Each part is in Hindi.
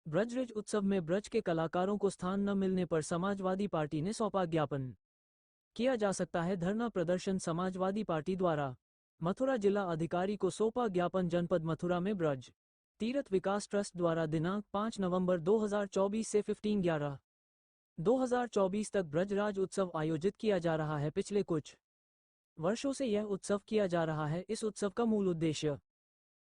ब्रजरेज उत्सव में ब्रज के कलाकारों को स्थान न मिलने पर समाजवादी पार्टी ने सौंपा ज्ञापन। किया जा सकता है धरना प्रदर्शन। समाजवादी पार्टी द्वारा मथुरा जिला अधिकारी को सौंपा ज्ञापन। जनपद मथुरा में ब्रज तीर्थ विकास ट्रस्ट द्वारा दिनांक 5 नवंबर 2024 से 15/11/2024 तक ब्रजराज उत्सव आयोजित किया जा रहा है। पिछले कुछ वर्षों से यह उत्सव किया जा रहा है। इस उत्सव का मूल उद्देश्य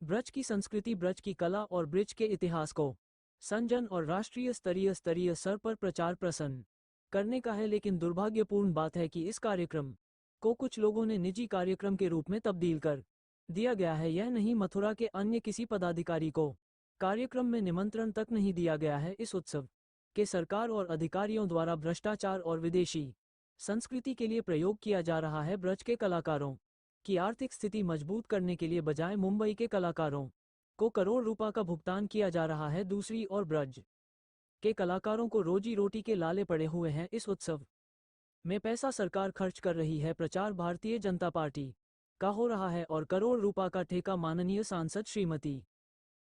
ब्रज की संस्कृति, ब्रज की कला और ब्रज के इतिहास को संजन और राष्ट्रीय स्तरीय स्तर पर प्रचार प्रसार करने का है। लेकिन दुर्भाग्यपूर्ण बात है कि इस कार्यक्रम को कुछ लोगों ने निजी कार्यक्रम के रूप में तब्दील कर दिया गया है। यह नहीं, मथुरा के अन्य किसी पदाधिकारी को कार्यक्रम में निमंत्रण तक नहीं दिया गया है। इस उत्सव के सरकार और अधिकारियों द्वारा भ्रष्टाचार और विदेशी संस्कृति के लिए प्रयोग किया जा रहा है। ब्रज के कलाकारों की आर्थिक स्थिति मजबूत करने के लिए बजाय मुंबई के कलाकारों को करोड़ रुपए का भुगतान किया जा रहा है। दूसरी ओर ब्रज के कलाकारों को रोजी रोटी के लाले पड़े हुए हैं। इस उत्सव में पैसा सरकार खर्च कर रही है, प्रचार भारतीय जनता पार्टी का हो रहा है और करोड़ रुपए का ठेका माननीय सांसद श्रीमती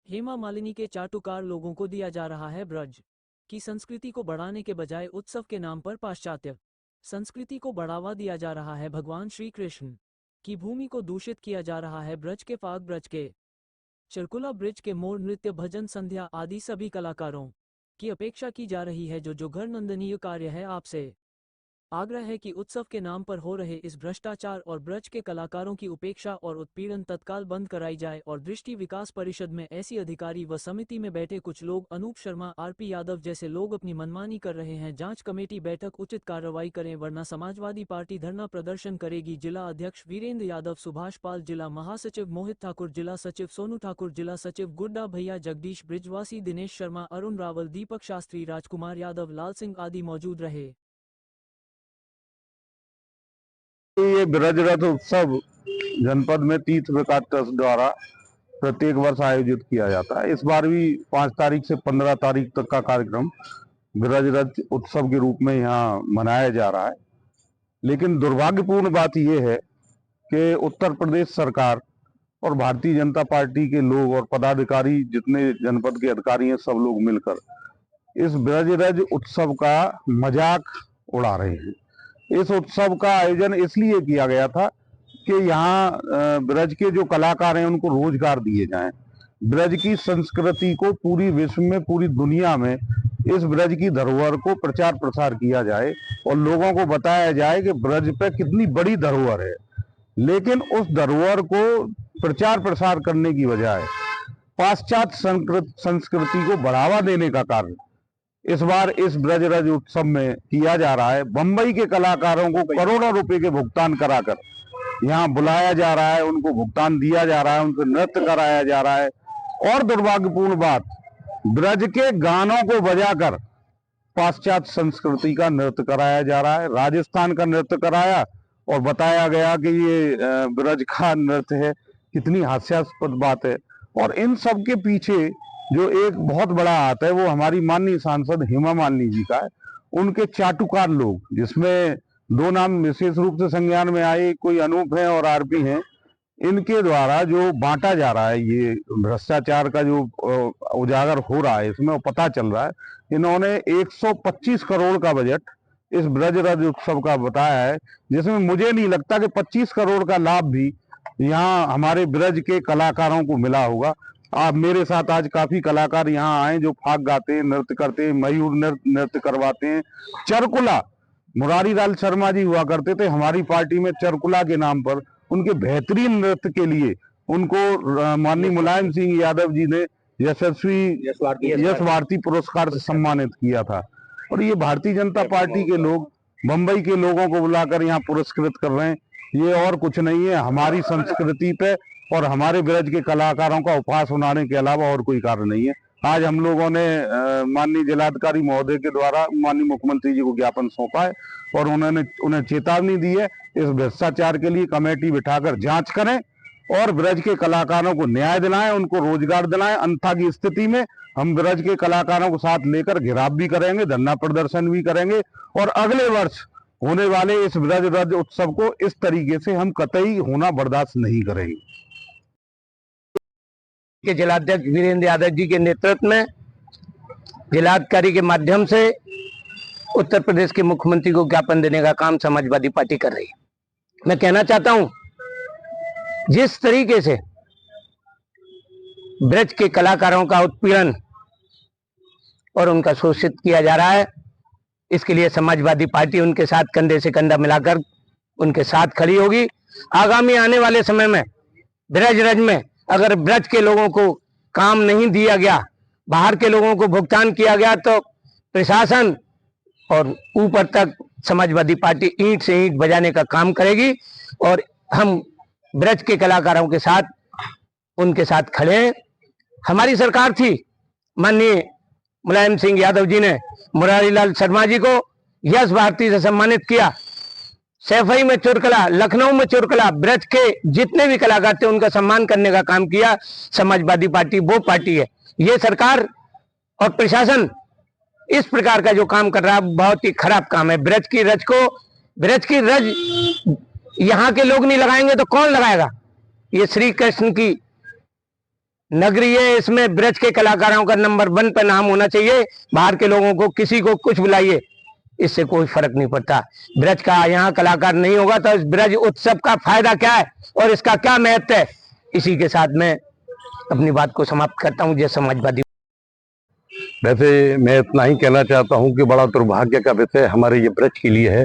हेमा मालिनी के चाटुकार लोगों को दिया जा रहा है। ब्रज की संस्कृति को बढ़ाने के बजाय उत्सव के नाम पर पाश्चात्य संस्कृति को बढ़ावा दिया जा रहा है। भगवान श्री कृष्ण की भूमि को दूषित किया जा रहा है। ब्रज के फाग, ब्रज के चरकुला, ब्रिज के मोर, नृत्य, भजन, संध्या आदि सभी कलाकारों की अपेक्षा की जा रही है, जो घर नंदनीय कार्य है। आपसे आग्रह है कि उत्सव के नाम पर हो रहे इस भ्रष्टाचार और ब्रज के कलाकारों की उपेक्षा और उत्पीड़न तत्काल बंद कराई जाए। और दृष्टि विकास परिषद में ऐसी अधिकारी व समिति में बैठे कुछ लोग, अनूप शर्मा, आरपी यादव जैसे लोग अपनी मनमानी कर रहे हैं। जांच कमेटी बैठक उचित कार्रवाई करें, वरना समाजवादी पार्टी धरना प्रदर्शन करेगी। जिला अध्यक्ष वीरेंद्र यादव, सुभाष पाल, जिला महासचिव मोहित ठाकुर, जिला सचिव सोनू ठाकुर, जिला सचिव गुड्डा भैया, जगदीश ब्रिजवासी, दिनेश शर्मा, अरुण रावल, दीपक शास्त्री, राजकुमार यादव, लाल सिंह आदि मौजूद रहे। ये ब्रज रथ उत्सव जनपद में तीर्थ विकास ट्रस्ट द्वारा प्रत्येक वर्ष आयोजित किया जाता है। इस बार भी 5 तारीख से 15 तारीख तक का कार्यक्रम ब्रज रथ उत्सव के रूप में यहाँ मनाया जा रहा है। लेकिन दुर्भाग्यपूर्ण बात यह है कि उत्तर प्रदेश सरकार और भारतीय जनता पार्टी के लोग और पदाधिकारी, जितने जनपद के अधिकारी हैं, सब लोग मिलकर इस ब्रज रथ उत्सव का मजाक उड़ा रहे हैं। इस उत्सव का आयोजन इसलिए किया गया था कि यहाँ ब्रज के जो कलाकार हैं उनको रोजगार दिए जाएं, ब्रज की संस्कृति को पूरी विश्व में, पूरी दुनिया में इस ब्रज की धरोहर को प्रचार प्रसार किया जाए और लोगों को बताया जाए कि ब्रज पे कितनी बड़ी धरोहर है। लेकिन उस धरोहर को प्रचार प्रसार करने की बजाय पाश्चात्य संस्कृति को बढ़ावा देने का कार्य इस बार इस ब्रजरज उत्सव में किया जा रहा है। बंबई के कलाकारों को करोड़ों रुपए के भुगतान कराकर यहाँ बुलाया जा रहा है, उनको भुगतान दिया जा रहा है, उनसे नृत्य कराया जा रहा है। और दुर्भाग्यपूर्ण बात, ब्रज के गानों को बजाकर पाश्चात्य संस्कृति का नृत्य कराया जा रहा है। राजस्थान का नृत्य कराया और बताया गया कि ये ब्रज का नृत्य है। कितनी हास्यास्पद बात है। और इन सब के पीछे जो एक बहुत बड़ा हाथ है वो हमारी माननीय सांसद हेमा मालिनी जी का है। उनके चाटुकार लोग, जिसमें 2 नाम विशेष रूप से संज्ञान में आए, कोई अनूप है और आरपी हैं, इनके द्वारा जो बांटा जा रहा है, ये भ्रष्टाचार का जो उजागर हो रहा है, इसमें पता चल रहा है। इन्होंने 125 करोड़ का बजट इस ब्रज रथ उत्सव का बताया है, जिसमें मुझे नहीं लगता कि 25 करोड़ का लाभ भी यहाँ हमारे ब्रज के कलाकारों को मिला होगा। आप मेरे साथ आज काफी कलाकार यहाँ आए जो फाग गाते हैं, नृत्य करते हैं, मयूर नृत्य करवाते हैं। चरकुला, मुरारी लाल शर्मा जी हुआ करते थे हमारी पार्टी में, चरकुला के नाम पर उनके बेहतरीन नृत्य के लिए उनको माननीय मुलायम सिंह यादव जी ने यशस्वी यश भारती पुरस्कार से सम्मानित किया था। और ये भारतीय जनता पार्टी के लोग मुंबई के लोगों को बुलाकर यहाँ पुरस्कृत कर रहे हैं। ये और कुछ नहीं है, हमारी संस्कृति पे और हमारे ब्रज के कलाकारों का उपहास उड़ाने के अलावा और कोई कारण नहीं है। आज हम लोगों ने माननीय जिलाधिकारी महोदय के द्वारा माननीय मुख्यमंत्री जी को ज्ञापन सौंपा है और उन्हें चेतावनी दी है। इस भ्रष्टाचार के लिए कमेटी बिठाकर जांच करें और ब्रज के कलाकारों को न्याय दिलाएं, उनको रोजगार दिलाएं। अन्यथा की स्थिति में हम ब्रज के कलाकारों को साथ लेकर घेराव भी करेंगे, धरना प्रदर्शन भी करेंगे और अगले वर्ष होने वाले इस ब्रज रथ उत्सव को इस तरीके से हम कतई होना बर्दाश्त नहीं करेंगे। के जिलाध्यक्ष वीरेंद्र यादव जी के नेतृत्व में जिलाधिकारी के माध्यम से उत्तर प्रदेश के मुख्यमंत्री को ज्ञापन देने का काम समाजवादी पार्टी कर रही है। मैं कहना चाहता हूं, जिस तरीके से ब्रज के कलाकारों का उत्पीड़न और उनका शोषित किया जा रहा है, इसके लिए समाजवादी पार्टी उनके साथ कंधे से कंधा मिलाकर उनके साथ खड़ी होगी। आगामी आने वाले समय में ब्रज में अगर ब्रज के लोगों को काम नहीं दिया गया, बाहर के लोगों को भुगतान किया गया, तो प्रशासन और ऊपर तक समाजवादी पार्टी ईंट से ईंट बजाने का काम करेगी और हम ब्रज के कलाकारों के साथ उनके साथ खड़े हैं। हमारी सरकार थी, माननीय मुलायम सिंह यादव जी ने मुरारी लाल शर्मा जी को यश भारती से सम्मानित किया। सैफई में चुरकला, लखनऊ में चुरकला, ब्रज के जितने भी कलाकार थे उनका सम्मान करने का काम किया। समाजवादी पार्टी वो पार्टी है। ये सरकार और प्रशासन इस प्रकार का जो काम कर रहा है बहुत ही खराब काम है। ब्रज की रज यहाँ के लोग नहीं लगाएंगे तो कौन लगाएगा? ये श्री कृष्ण की नगरी है, इसमें ब्रज के कलाकारों का नंबर 1 पर नाम होना चाहिए। बाहर के लोगों को किसी को कुछ बुलाइए, इससे कोई फर्क नहीं पड़ता। ब्रज का यहाँ कलाकार नहीं होगा तो इस ब्रज उत्सव का फायदा क्या है और इसका क्या महत्व है? इसी के साथ मैं अपनी बात को समाप्त करता हूँ। जय समाजवादी। वैसे मैं इतना ही कहना चाहता हूं कि बड़ा दुर्भाग्य का विषय हमारे ये ब्रज के लिए है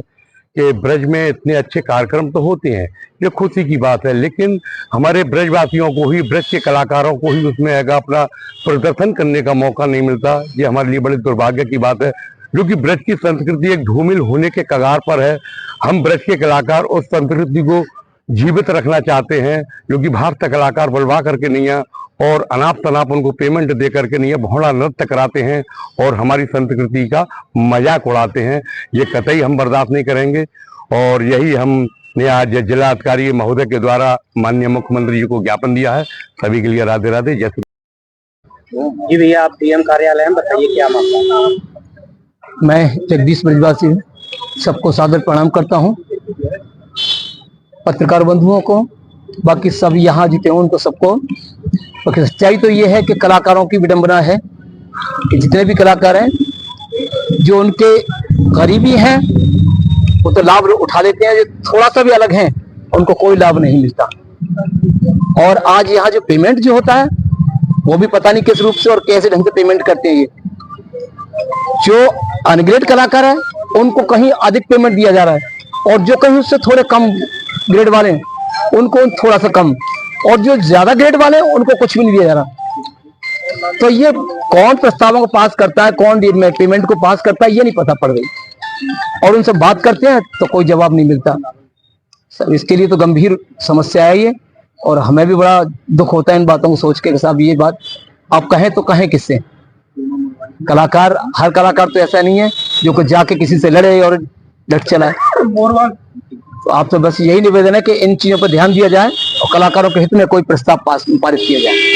कि ब्रज में इतने अच्छे कार्यक्रम तो होते हैं, ये खुशी की बात है, लेकिन हमारे ब्रजवासियों को ही, ब्रज के कलाकारों को ही उसमें अपना प्रदर्शन करने का मौका नहीं मिलता। ये हमारे लिए बड़े दुर्भाग्य की बात है, जो कि ब्रज की संस्कृति एक धूमिल होने के कगार पर है। हम ब्रज के कलाकार उस संस्कृति को जीवित रखना चाहते हैं, जो कि बाहर से कलाकार बुलवा करके नहीं है और अनाप शनाप उनको पेमेंट दे करके नहीं है, भोड़ा नृत्य कराते हैं और हमारी संस्कृति का मजाक उड़ाते हैं। ये कतई हम बर्दाश्त नहीं करेंगे और यही हमने आज जिलाधिकारी महोदय के द्वारा माननीय मुख्यमंत्री जी को ज्ञापन दिया है। सभी के लिए राधे राधे। जय श्री। जी भैया, आप डीएम कार्यालय में बताइए क्या मामला? मैं जगदीश ब्रजवासी सबको सादर प्रणाम करता हूं, पत्रकार बंधुओं को, बाकी सब यहाँ जीते हैं उनको सबको। बाकी सच्चाई तो ये है कि कलाकारों की विडंबना है कि जितने भी कलाकार हैं, जो उनके गरीबी हैं वो तो लाभ उठा लेते हैं, जो थोड़ा सा भी अलग हैं उनको कोई लाभ नहीं मिलता। और आज यहाँ जो पेमेंट जो होता है वो भी पता नहीं किस रूप से और कैसे ढंग से पेमेंट करते हैं। ये जो अनग्रेड कलाकार है उनको कहीं अधिक पेमेंट दिया जा रहा है और जो कहीं उससे थोड़े कम ग्रेड वाले हैं उनको थोड़ा सा कम, और जो ज्यादा ग्रेड वाले हैं उनको कुछ भी नहीं दिया जा रहा। तो ये कौन प्रस्तावों को पास करता है, कौन पेमेंट को पास करता है, ये नहीं पता पड़ गई। और उनसे बात करते हैं तो कोई जवाब नहीं मिलता। सब इसके लिए तो गंभीर समस्या है ये, और हमें भी बड़ा दुख होता है इन बातों को सोच के। साहब ये बात आप कहें तो कहें किससे? कलाकार, हर कलाकार तो ऐसा नहीं है जो कि जाके किसी से लड़े और डट चला है। तो आप तो बस यही निवेदन है कि इन चीजों पर ध्यान दिया जाए और कलाकारों के हित में कोई प्रस्ताव पारित किया जाए।